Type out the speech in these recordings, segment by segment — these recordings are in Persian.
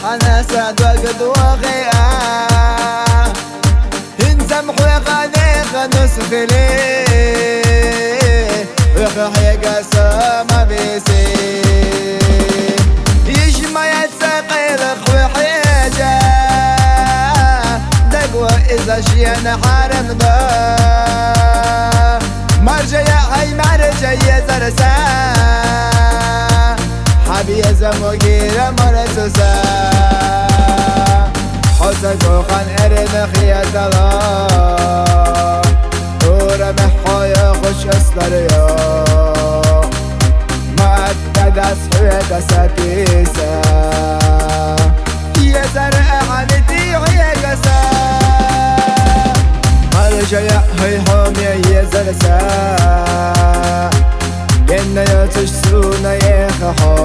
أنا سعد وقد وغيئة انزم حويقاني غنسخ لي ويخي قسم بيسي يجمع يتسقي لخوي حيجة دقوة إذا شينا حارم دا مرجع هاي مرجع يزرسا حبي زموغير مرسوسا حسك وخان ارن خيات الله ورمح حايا خوش اسلريا ما اتدس حويت ساتيسا يزر احانتي ويقسا مرجع هاي حامي يزرسا جنة يتشسونا يخحا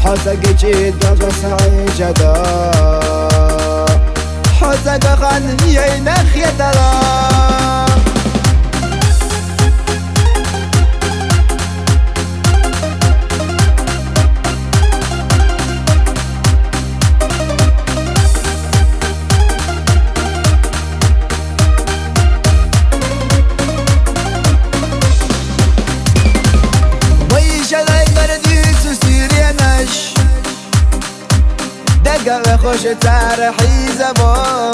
حسك جيد وصعي جدا حسك خان يينخ يتلا دقا خوش تارحي زبون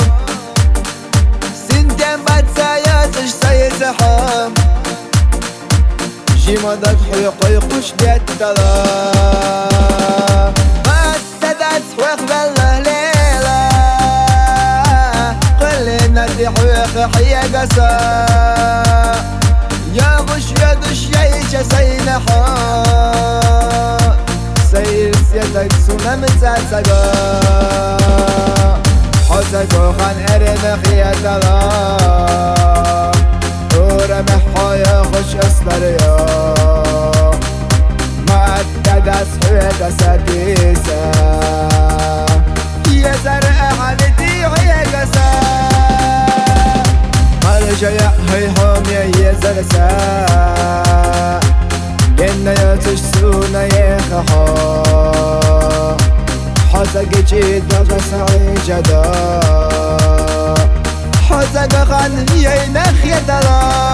سنتين بعد ساياتش سيزحام جي مدد حيقي خوش بيت دلا ما تدعس حويق بالله ليلة قل ندي حويق حيا قسا يا غش يدش يعيش سينحا سير سيتك سونا متساسقا حسك وخان ارن خيات الله ورمح حايا خوش اسلريا ما اتدس حويت ساتيسا يزر احانتي ويقسا مرجع هاي حامي يزرسا جنة يتشسونا يخحا حسك جيد وصعي جدا حسك خان يينخ يتلا